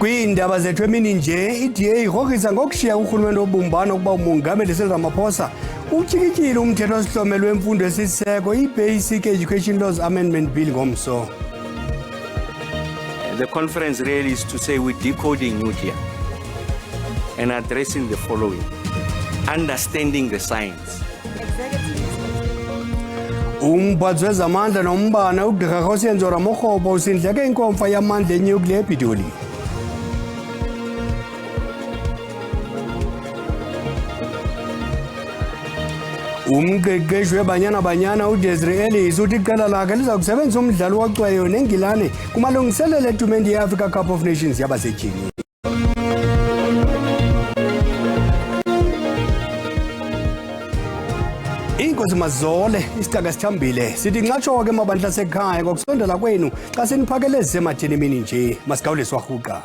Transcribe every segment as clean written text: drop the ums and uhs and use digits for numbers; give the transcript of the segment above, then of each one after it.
Kwiindaba zethu emini nje iDA igrogrisa ngokushiya urhulumente wobumbano ukuba umongameli Cyril Ramaphosa utyikitile umthetho osihlomelo wemfundo esisiseko i-Basic Education Laws Amendment Bill ngomso. The conference really is to say we're decoding nuclear and addressing the following: understanding the science. Umphathi wezamandla nombane uGqr Kgosientsho Ramokgopa usindleke inkomfa yamandla enyukliya ePitoli. Umqeqeshi weBanyana Banyana uDesiree Ellis uthi iqela lakhe liza kusebenzisa umdlalo wocweyo neNgilane kumalungiselelo etumente ye-Africa Cup of Nations yabasetyhini. Inkosi mazole isitaka sithambile sithi nxatsho-ke emabandla asekhaya ngokusondela kwenu xa seniphakele ezisematheni emini nje masigawulise warhuqa.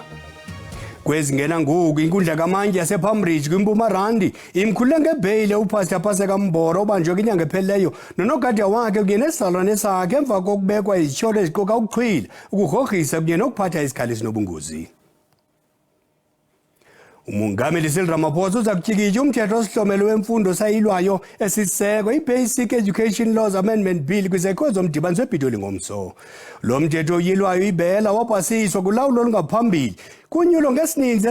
Kwezingena ngoku inkundla kamantyi yasePalmridge kwiMpumarandi imkhulule ngebheyile uPastor Paseka Mboro obanjwe kwinyanga ephelileyo nonogada wakhe kunye nesizalwane sakhe emva kokubekwa izityholo eziquka ukuxhwila, ukugrogrisa kunye nokuphatha isikhali esinobungozi. Umongameli Cyril Ramaphosa uza kutyikitya umthetho osihlomelo wemfundo sayilwayo esiseko i-Basic Education Laws Amendment Bill kwizakhiwo zomdibaniso ePitoli ngomso. Lo mthetho uyilwayo ibhela wapasiswa kulawulo olungaphambili kunyulo ngesininzi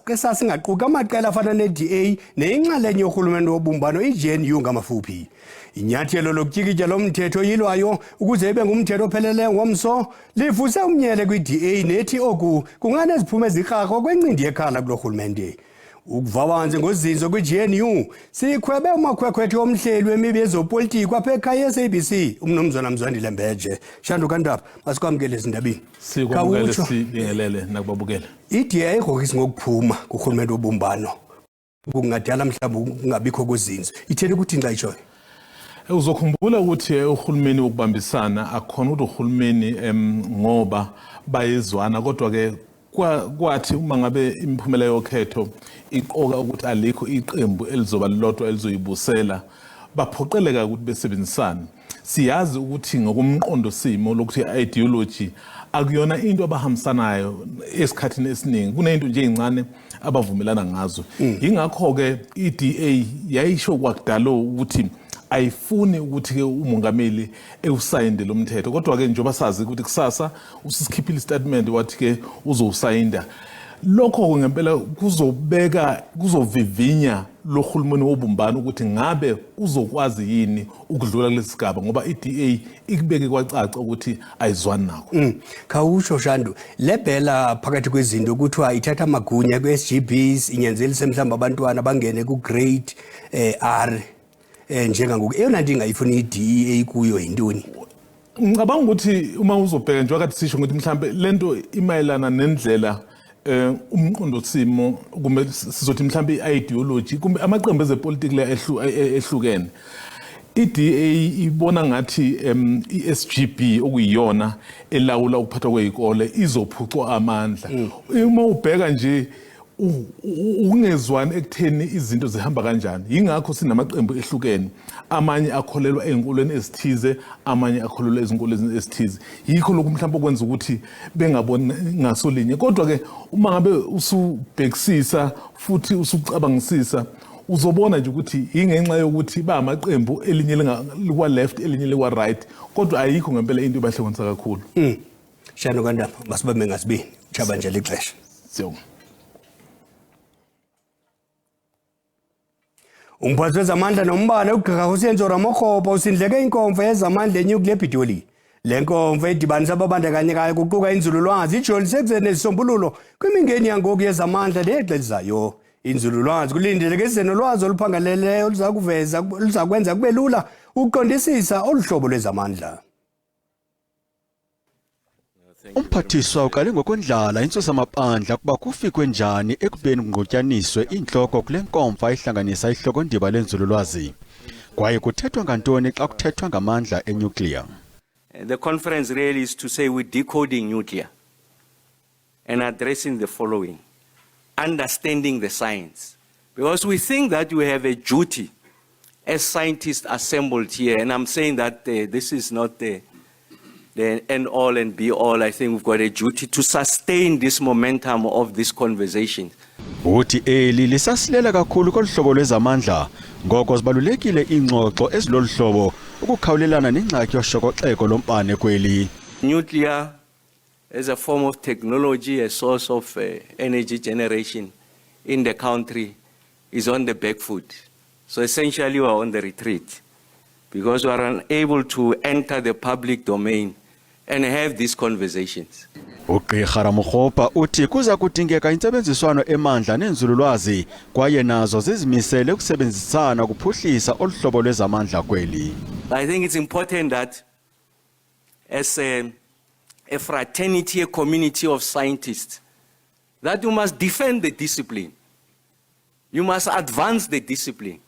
esasingaquka amaqela afana ne-DA neyinxalenye yorhulumente wobumbano i-GNU ngamafuphi. Inyathelo lokutyikitya lo mthetho oyilwayo ukuze ibe ngumthetho opheleleyo ngomso livuse umnyele kwi-DA nethi oku kunganeziphumo ezirharho kwencindi yekhala kulo rhulumente. Ukuvavanze ngozinzo kwi-GNU sikhwebe umakhwekhwethe omhleli wemibi yezopolitiko apha ekhaya ye-SABC umnumzana Mzwandile Mbeje. Shanduka Ndaba masikwamkele ezindabeni. Sikwamkele sibingelele nakubabukele. iDA igrogrisa ngokuphuma kurhulumente wobumbano kungadala mhlawumbe ukungabikho kozinzo. Itheni ukuthi nxa itshoyo? Uzokhumbula ukuthi uhulumeni wokubambisana akhona ukuthi uhulumeni ngoba bayizwana kodwa ke kwathi uma ngabe imiphumela yokhetho iqoka ukuthi alikho iqembu elizoba lodwa elizoyibusela baphoqeleka ukuthi besebenzisane. Siyazi ukuthi ngokumqondo simo lokuthi ideology akuyona into abahambisanayo esikhathini esiningi, kunento nje ezincane abavumelana ngazo. Ingakho ke iDA yayisho kwakudala ukuthi ayifuni ukuthi ke umongameli ewusayinde lo mthetho, kodwa ke njengoba sazi ukuthi kusasa usisikhiphile statement wathi ke uzowusayinda. Lokho ngempela kuzovivinya lo hulumeni wobumbano ukuthi ngabe uzokwazi yini ukudlula kulesigaba ngoba iDA ikubeke kwacaca ukuthi ayizwani nakho. Khawusho Shandu, lebhela phakathi kwezinto kuthiwa ithatha amagunya kwe-SGBs inyenzelise mhlawumbe abantwana bangene ku-grade R njengangoku eyona nto ingayifuni iDA kuyo yintoni? Ngicabanga ukuthi uma uzobheka njengoba kade sisho ukuthi mhlawumbe lento imayelana nendlela umqondo simo kumbe sizothi mhlawumbe i-ideology kumbe amaqembu ezepolitiki la ehlukene. iDA ibona ngathi i-SGB okuyiyona elawula ukuphathwa kwezikole izophucwa amandla. Uma ubheka nje ungezwani ekutheni izinto zihamba kanjani. Yingakho sinamaqembu ehlukene, amanye akholelwa ezinkolweni ezithize, amanye akholelwa ezinkolweni ezithize. Yikho lokhu mhlawumbe okwenza ukuthi bengaboni ngasolinye. Kodwa ke uma ngabe usubhekisisa futhi usucabangisisa uzobona nje ukuthi ingenxa yokuthi ba amaqembu elinye likwa left elinye likwa right, kodwa ayikho ngempela into ebahlekonisa kakhulu. Shanduka Ndaba masibambe ngasibini chaba nje lexesha. Siyabonga. Umphathi wezamandla nombane uGqr Kgosientsho Ramokgopa usindleke inkomfa yezamandla enyukliya ePitoli. Le nkomfa edibanisa ababandakanyekayo kuquka inzululwazi ijolise ekuzeni nezisombululo kwimingeni yangoku yezamandla neyexelizayo. Inzululwazi kulindeleke ize nolwazi oluphangaleleyo luza kwenza kube lula ukuqondisisa olu hlobo lwezamandla. Umphathiswa uqale ngokondlala intsusa amaphandla kuba kufikwe njani ekubeni kungqotyaniswe inhloko kule nkomfa ihlanganisa ihloko-ndiba lenzululwazi kwaye kuthethwa ngantoni xa kuthethwa ngamandla enuclear. The conference really is to say we're decoding nuclear and addressing the following: understanding the science, because we think that we have a duty as scientists assembled here, and I'm saying that this is not the end all and be all. I think we've got a duty to sustain this momentum of this conversation. Uthi eli lisasilela kakhulu kolhlobo lwezamandla ngoko zibalulekile ingxoxo ezilolu hlobo ukukhawulelana nengxaki yoshokoxeko lombane kweli. Nuclear as a form of technology, a source of energy generation in the country is on the back foot. So essentially we are on the retreat because we are unable to enter the public domain and have these conversations. Ugqirha Ramokgopa uthi kuza kudingeka intsebenziswano emandla nenzululwazi kwaye nazo zizimisele ukusebenzisana ukuphuhlisa olhlobo lwezamandla kweli. I think it's important that as a fraternity, a community of scientists, that you must defend the discipline. You must advance the discipline.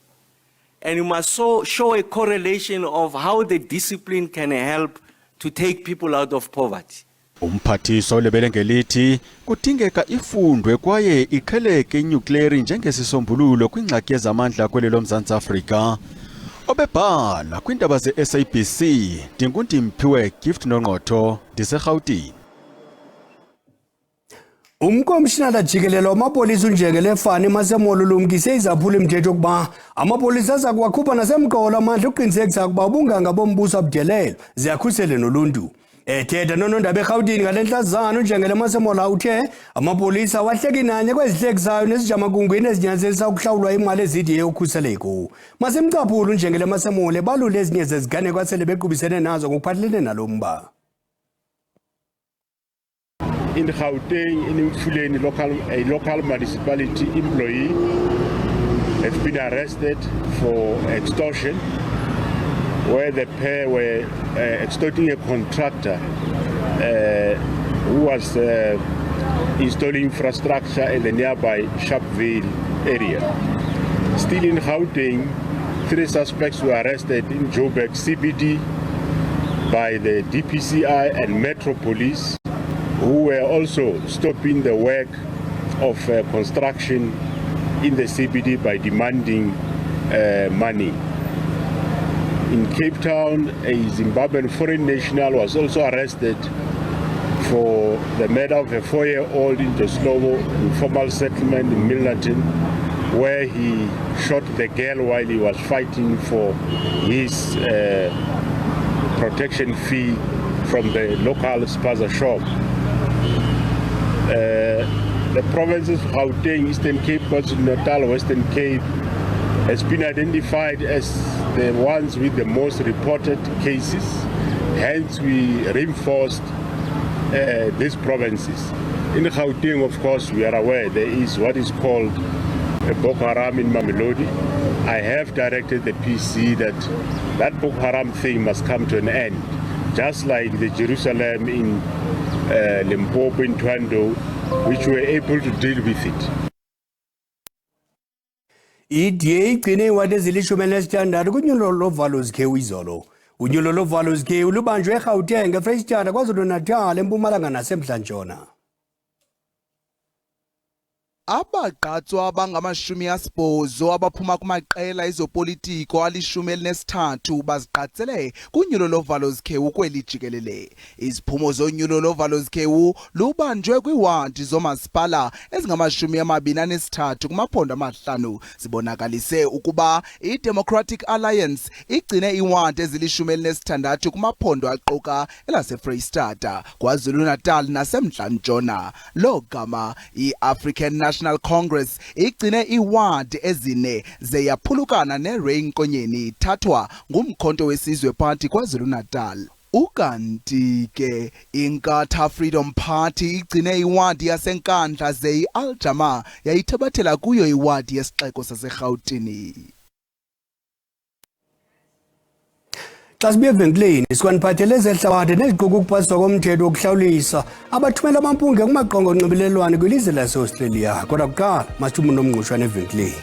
And you must show a correlation of how the discipline can help to take people out of poverty. Umphathiso lebele ngelithi kudingeka ifundwe kwaye iqheleke inuclear njengesisombululo kwingxaki yezamandla kweli loMzantsi Afrika. Obebhala kwindaba ze-SABC Dingundimphiwe Gift Nongqotho ndiseGauteng. Umkomishinala jikelele wamapolisa uNjengele Fani Masemolo lumkise izaphula imithetho ukuba amapolisa aza kuwakhupha nasemqolo amandla uqinisekisa ukuba ubunganga bombuso abudelelo ziyakhusele noluntu. Ethetha nonondaba eGauteng ngalenhlazana uNjengele Masemolo uthe amapolisa wahleki nanye kwezihlekisayo nesijamagungwini ezinyanzelisa ukuhlawulwa imali ezidiye ukhuseleko. Masemcaphula uNjengele Masemolo balule ezinye zeziganeko asele bequbisene nazo ngokuphathelene nalomba. In Gauteng, in Mfuleni, a local municipality employee has been arrested for extortion, where the pair were extorting a contractor who was installing infrastructure in the nearby Sharpeville area. Still in Gauteng, 3 suspects were arrested in Joburg CBD by the DPCI and Metro Police, who were also stopping the work of construction in the CBD by demanding money. In Cape Town, a Zimbabwean foreign national was also arrested for the murder of a 4-year-old in Joslovo informal settlement in Milnerton, where he shot the girl while he was fighting for his protection fee from the local spaza shop. The provinces of Gauteng, Eastern Cape, KwaZulu-Natal, Western Cape has been identified as the ones with the most reported cases. Hence, we reinforced these provinces. In Gauteng, of course, we are aware there is what is called a Boko Haram in Mamelodi. I have directed the PC that Boko Haram thing must come to an end, just like the Jerusalem in Limpopo in Twando, which were able to deal with it. Idiye igcine iwadi ezilishumi nesithandathu kunyulo lovalo zikhewu izolo. Unyulo lovalo zikhewu lubanjwe eGauteng, eFreystata, KwaZulu-Natal, eMpumalanga naseMntla-Ntshona. Abagqatswa abangama-80 abaphuma kumaqela ezopolitiko ali-13 bazigqatsele kunyulo lovalo zikhewu kweli jikelele. Iziphumo zonyulo lovalo zikhewu lubanjwe kwiiwadi zomasipala ezingama-23 kumaphondo amahlanu. Zibonakalise ukuba i-Democratic Alliance igcine iiwadi ezili-16 kumaphondo aquka elaseFreystata, KwaZulu-Natal naseMntla-Ntshona. Lo gama i-African National Congress igcine iwadi ezine zeyaphulukana neRain Nkonyeni thathwa ngumkhonto wesizwe party KwaZulu-Natal. Ukanti ke iNkatha Freedom Party igcine iwadi yaseNkandla ze i-Aljama yayithabathela kuyo iwadi yesixeko saseGauteng. Xa sibuye evenkileni sikaniphathele ezehlabathi neziquka ukupasiswa komthetho wokuhlawulisa abathumela amampunge kumaqonga onxibelelwano kwilizwe lase-Australia. Kodwa kuqala masithume unomngqushwane evenkileni.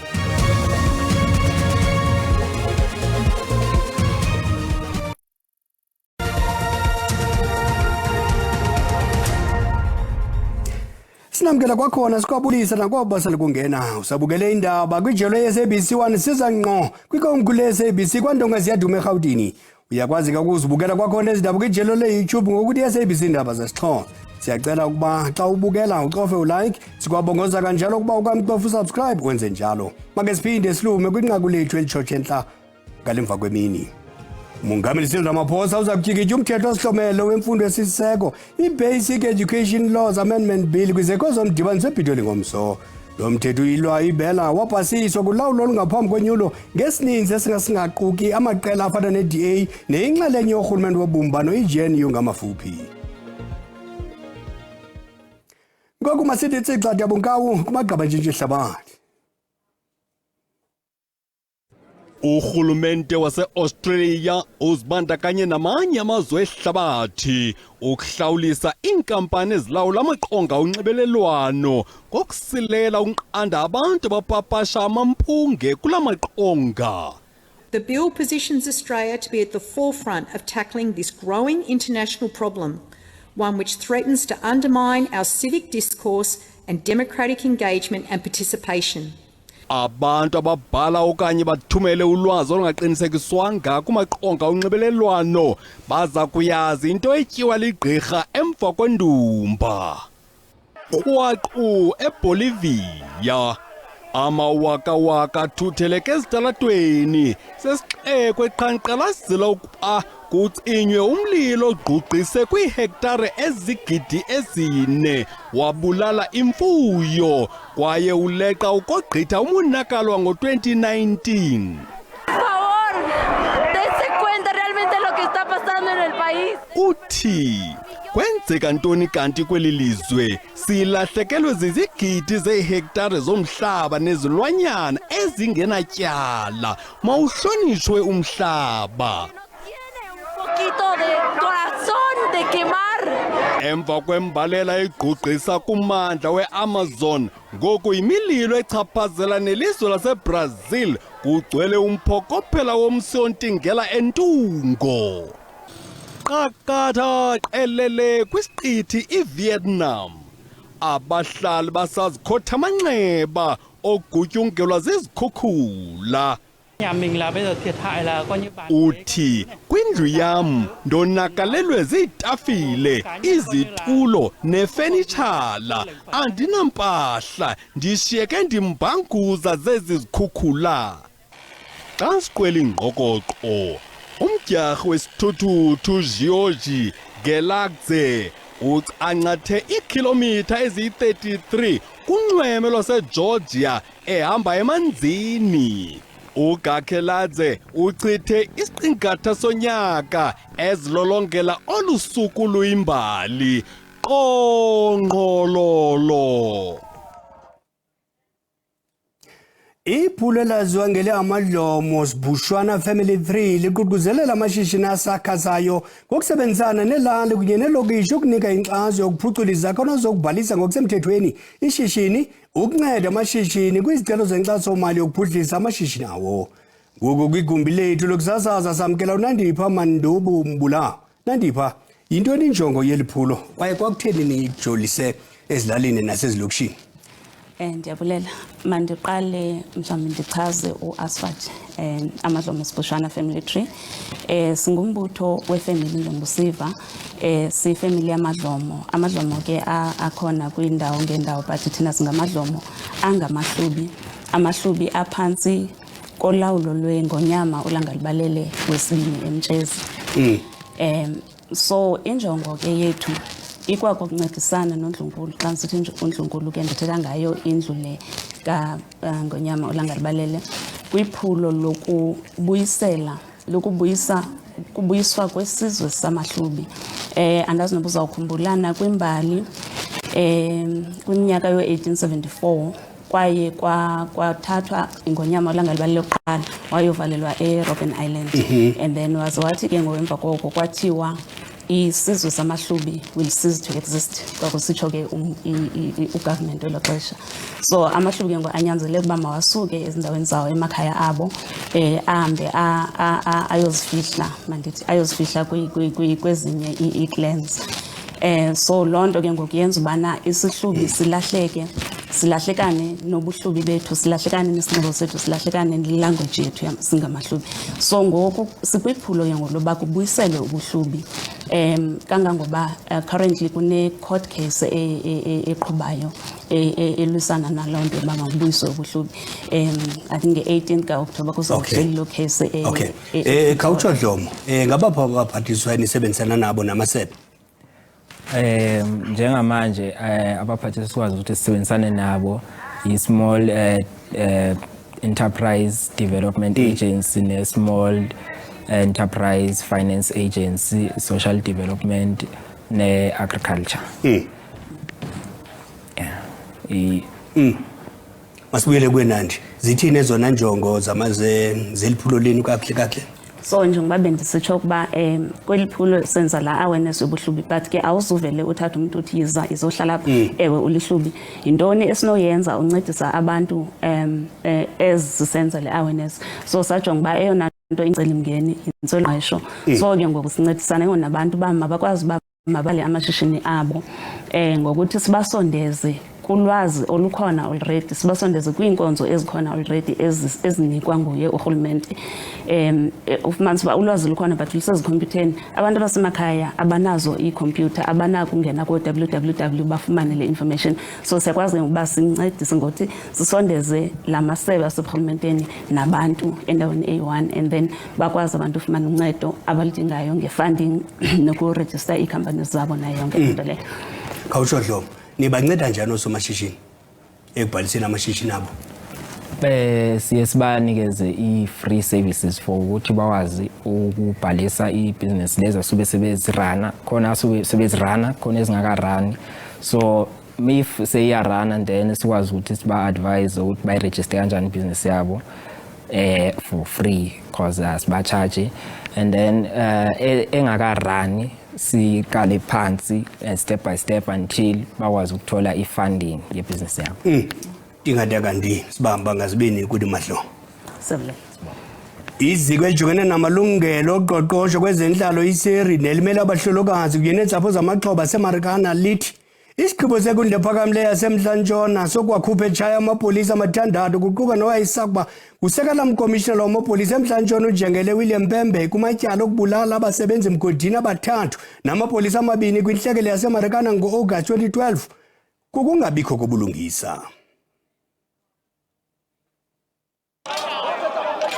Sinamkela kwakhona sikwabulisa nakwabo basale kungena usabukele indaba kwijelo ye-SABC 1 siza ngqo kwikomkhulu le-SABC kwaNdonga Ziyaduma eGauteng. Uyakwazi ukuzibukela kwakhona izindaba kwijelo le-YouTube ngokuthi SABC Indaba zesiXhosa. Siyacela ukuba xa ubukela ucofe ulike, sikwabongoza kanjalo ukuba ukamcofe usubscribe wenze njalo. Make siphinde silume kwinqaku lethu elitshotshe entla ngalemva kwemini. Umongameli Cyril Ramaphosa uza kutyikitya umthetho osihlomelo wemfundo esisiseko i-Basic Education Laws Amendment Bill kwizeko zomdibaniso ePitoli ngomso. Lo mthetho uyilwayo ibela wapasiswa kulawulo olungaphambi kwenyulo ngesininzi esingaquki amaqela afana ne-DA neyinxalenye yorhulumente wobumbano i-GNU ngamafuphi. Ngoku masithi tsixa dyabunkawu kumagqaba ntshintshi ehlabathi. Urhulumente wase-Australia uzibandakanye namanye amazwe ehlabathi ukuhlawulisa iinkampani ezilawula amaqonga onxibelelwano ngokusilela ukunqanda abantu abapapasha amampunge kula maqonga. The bill positions Australia to be at the forefront of tackling this growing international problem, one which threatens to undermine our civic discourse and democratic engagement and participation. Abantu ababhala okanye bathumele ulwazi olungaqinisekiswanga kumaqonga onxibelelwano baza kuyazi into etyiwa ligqirha emva kwendumba. Krwaqu eBolivia amawakawaka thutheleke ezitalatweni sesixeko eqhankqalazela ukuba kucinywe umlilo ogqugqise kwiihektare ezigidi ezine wabulala imfuyo kwaye uleqa ukogqitha umonakalo ngo-2019. Uthi kwenzeka ntoni kanti kweli lizwe silahlekelwe zizigidi zeehektare zomhlaba nezilwanyana ezingenatyala mawuhlonishwe umhlaba. Emva kwembalela egqugqisa kummandla we-Amazon ngoku imililo echaphazela nelizwe laseBrazil kugcwele umphokophela womsontingela entungo. Qakatha qelele kwisiqithi iVietnam abahlali basazikhotha amanxeba ogutyungelwa zizikhukhula. Uthi kwindlu yam ndonakalelwe ziitafile, izitulo nefenitshala, andinampahla, ndishiyeke ndimbhanguza zezi zikhukhula. Xa siqwela ingqokoqo umdyarho wesithuthuthu George Gelagze ucancathe iikhilomitha eziyi-33 kunxweme lwaseGeorgia ehamba emanzini. uGakheladze uchithe isiqingatha sonyaka ezilolongela olusuku luyimbali qongqololo. Iphulo elaziwa ngele amadlomo Sibushwana Family 3 liququzelela amashishini asakhasayo ngokusebenzisana nelali kunye nelokishi ukunika inkxaso yokuphucula izakhono zokubhalisa ngokusemthethweni ishishini ukunceda amashishini kwizicelo zenkxaso-mali yokuphuhlisa amashishini awo. Ngoku kwigumbi lethu lokusasaza samkela uNandipha Mandubu Mbula. Nandipha, yintoni injongo yeli phulo kwaye kwakutheni nijolise ezilalini nasezilokishini? Ndiyabulela, mandiqale mhlawumbi ndichaze uAsfat amadlomo Sibushwana Family Tree. Singumbutho wefamily Ndongusiva, siyifamily yamadlomo. Amadlomo ke akhona kwindawo ngendawo but thina singamadlomo angamahlubi. Amahlubi aphansi kolawulo lweNgonyama uLangalibalele wesibini eMtshezi. So injongo ke yethu ikwakuncedisana noNdlunkulu. Xa sithi uNdlunkulu ke ndithetha ngayo indlu le kaNgonyama uLangalibalele kwiphulo kubuyiswa kwesizwe samahlubi. Andazi noba uzawukhumbulana kwimbali kwiminyaka yo-1874 kwaye kwathathwa iNgonyama uLangalibalele yokuqala wayovalelwa eRobben Island. And then wathi ke ngoemva koko kwathiwa isizwe samahlubi will cease to exist. Kwakusitsho ke ugovernment welo xesha. So amahlubi ke ngo anyanzeleke ukuba mawasuke ezindaweni zawo emakhaya abo ahambe ayozifihla kwezinye ii-clans. So loo nto ke ngoku yenza ubana isihlubi silahleke silahlekane nobuhlubi bethu, silahlekane nesinxibo sethu, silahlekane nelanguage yethu singamahlubi. So ngoku sikwiphulo yangoloba kubuyiselwe ubuhlubi. Kangangoba currently kune court case eqhubayo elwisana naloo nto yoba makubuyiswe ubuhlubi. I think nge-18th ka-October kuzawuhleli lo case. Okay. Khawutsho Dlomo, ngabapha abaphathiswa nisebenzisana nabo namasebe? Njengamanje abaphathi sikwazi ukuthi sisebenzisane nabo i-small enterprise development agency ne-small enterprise finance agency, social development ne-agriculture. Masibuyele kwenandi. Zithini ezona njongo zeliphulo leni kahle? So njengoba bendisitsho ukuba kweliphulo senza la awareness yobuhlubi, but ke awuzuvele uthatha umuntu uthi yiza izohlala ewe ulihlubi. Yintoni esinoyenza uncedisa abantu ezisenza le awareness. So sajonga uba eyona nto incelimngeni intswelangqesho. So ke ngoku sincedisana nabantu ba mabakwazi uba mabale amashishini abo ngokuthi sibasondeze kulwazi olukhona already, sibasondeze kwiinkonzo ezikhona already ezinikwa nguye urhulumente. Ufumanisa uba ulwazi lukhona but lusezikhompyutheni. Abantu abasemakhaya abanazo iikhompyutha, abanako ungena ko-www bafumane le information. So siyakwazi ukuba sincedise ngokuthi sisondeze la masebe aseburhulumenteni nabantu endaweni eyi-1, and then bakwazi abantu ufumana uncedo abaludingayo nge-funding nokurejista ii-companies zabo nayo yonke into leyo. Khawutsho Dlomo, nibanceda njani osomashishini ekubhaliseni amashishini abo? Siye sibanikeze i-free services for ukuthi bawazi ukubhalisa i-business lezi sube sebezirana, khona sebezirana khona ezingakarani. So if seyiyarana and then sikwazi ukuthi siba-advise ukuthi bayiregister kanjani business yabo for free because asibacharge. And then engakarani sikale phansi step by step until bakwazi ukuthola i-funding ye-business yabo. Ingade kanti sibamba ngazibini kuti mahlo. Sebele. Iziko elijongene namalungelo oqoqosho kwezenhlalo iseri nelimele abahlolokazi kunye neentsapho zamaxhoba aseMarikana lithi isigqibo senkundla ephakamileyo yasemntla-ntshona sokwakhupha eTshaya amapolisa amathandathu kuquka nowayesakuba usekela mkomishinala wamapolisa emntla-ntshona uJengele William Pembe kumatyala okubulala abasebenzi mgodini abathathu namapolisa amabini kwintlekele yaseMarikana ngo-August 2012 kukungabikho kobulungisa.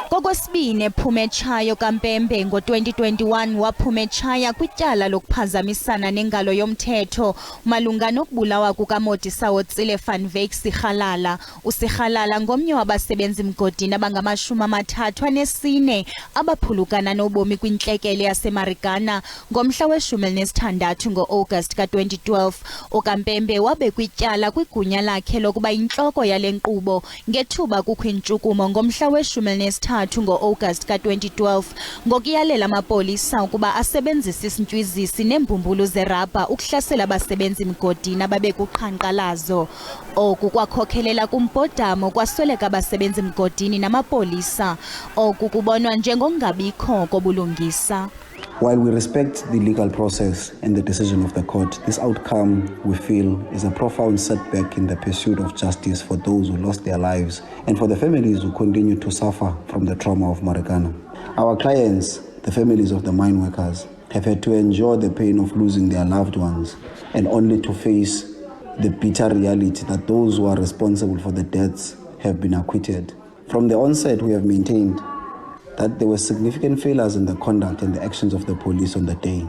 Kokwesibini ephuma eTshaya kaMpembe ngo-2021 waphuma eTshaya kwityala lokuphazamisana nengalo yomthetho malunga nokubulawa kukaModisa Wotsile van Wyk Sigalala. uSigalala ngomnye wabasebenzi mgodini abangama-34 abaphulukana nobomi kwintlekele yaseMarikana ngomhla we-16 ngo-August ka-2012. ukaMpembe wabekwa ityala kwigunya lakhe lokuba yintloko yale nkqubo ngethuba kukho intshukumo ngomhla we-13 ngo-August ka-2012 ngokuyalela amapolisa ukuba asebenzise isintywizisi neembumbulu zerabha ukuhlasela abasebenzi mgodini ababekuqhankqalazo. Oku kwakhokhelela kumbhodamo kwasweleka abasebenzi mgodini namapolisa. Oku kubonwa njengongabikho kobulungisa. While we respect the legal process and the decision of the court, this outcome, we feel, is a profound setback in the pursuit of justice for those who lost their lives and for the families who continue to suffer from the trauma of Marikana. Our clients, the families of the mine workers, have had to endure the pain of losing their loved ones and only to face the bitter reality that those who are responsible for the deaths have been acquitted. From the onset, we have maintained that there were significant failures in the conduct and the actions of the police on the day.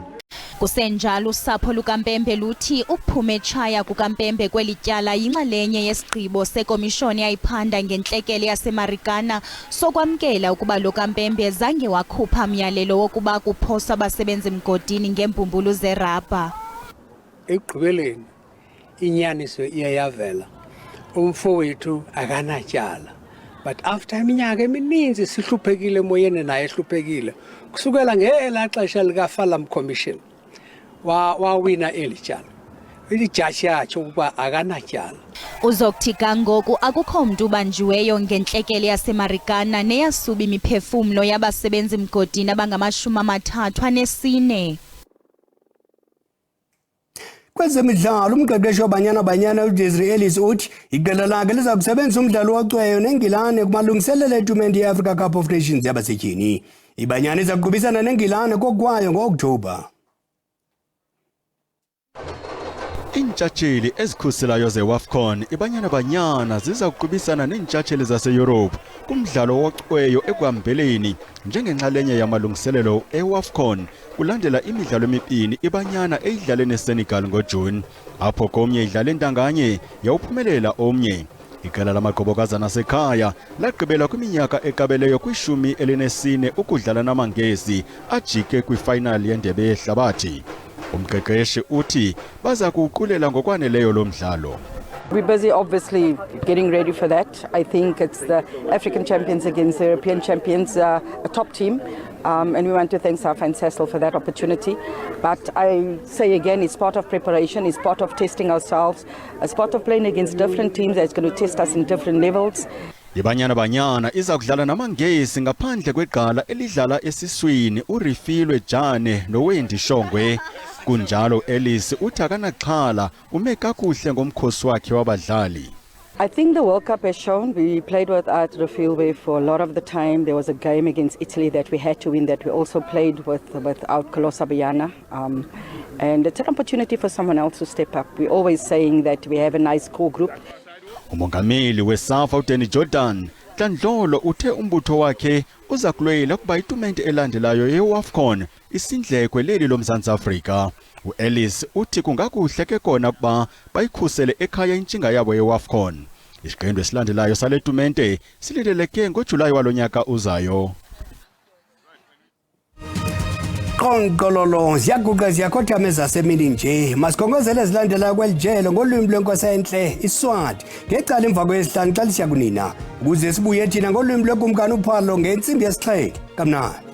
Kusenjalo usapho lukaMpembe luthi ukuphuma eTshaya kukaMpembe kweli tyala yinxalenye yesigqibo sekomishoni yayiphanda ngentlekele yaseMarikana sokwamkela ukuba lo kaMpembe zange wakhupha myalelo wokuba kuphoswa abasebenzi mgodini ngeembumbulu zerabha. Ekugqibeleni inyaniso iyavela, umfowethu akanatyala. But after iminyaka emininzi sihluphekile emoyeni naye ehluphekile kusukela ngela xesha likaFalam Commission wawina eli tyala. Ijaji yatsho ukuba akanatyala. Uzokuthi kangoku akukho umntu ubanjiweyo ngentlekele yaseMarikana neyasuba imiphefumlo yabasebenzi mgodini abangama-34. Kwezemidlalo umqeqeshi waBanyana Banyana uDesiree Ellis uthi iqela lakhe liza kusebenzisa umdlalo wocweyo neNgilane kumalungiselelo etumente yeAfrica Cup of Nations yabasetyhini. iBanyana iza kuqhubisana neNgilane kokwayo ngo-Oktoba. Intshatsheli ezikhuselayo zeWAFCON iBanyana Banyana ziza kuqhubisana neentshatsheli zaseYurophu kumdlalo wocweyo ekuhambeleni njengenxalenye yamalungiselelo eWAFCON kulandela imidlalo emibini iBanyana eyidlale neSenegal ngoJuni apho komnye idlale ntanganye yawuphumelela omnye. Iqela lamaqobokazana asekhaya lagqibela kwiminyaka eqabeleyo kwi-14 ukudlala namangesi ajike kwifinali yendebe yehlabathi. Umqeqeshi uthi baza kuqulela ngokwaneleyo lo mdlalo. We're busy obviously getting ready for that. I think it's the African champions against the European champions, a top team. And we want to thank South and Cecil for that opportunity. But I say again, it's part of preparation, it's part of testing ourselves, it's part of playing against different teams that's going to test us in different levels. iBanyana Banyana iza kudlala namangesi ngaphandle kweqala elidlala esiswini uRifilwe Jane noWendi Shongwe. Kunjalo Ellis uthi akanaxhala ume kakuhle ngomkhosi wakhe wabadlali. I think the World Cup has shown we played without Refilwe for a lot of the time. There was a game against Italy that we had to win that we also played without Kolosa Banyana. And it's an opportunity for someone else to step up. We're always saying that we have a nice core group. Umongameli weSAFA uDanny Jordan Tlandlolo uthe umbutho wakhe uza kulwela kuba itumente elandelayo yeWAFCON isindleko leli loMzantsi Afrika. uEllis uthi kungakuhle ke kona kuba bayikhusele ekhaya intshinga yabo yeWAFCON. Isiqendu esilandelayo sale tumente silindeleke ngoJulayi walonyaka uzayo. Qonqololo ziyaguqa ziyakhotha zasemini nje masikhongozele ezilandelayo kwelijelo ngolwimi lwenkosi enhle iSwati ngecala emva kwesihlanu xa lisiya kunina ukuze sibuye thina ngolwimi lwekumkani uphalo ngentsimbi yesixhenxe kamnandi.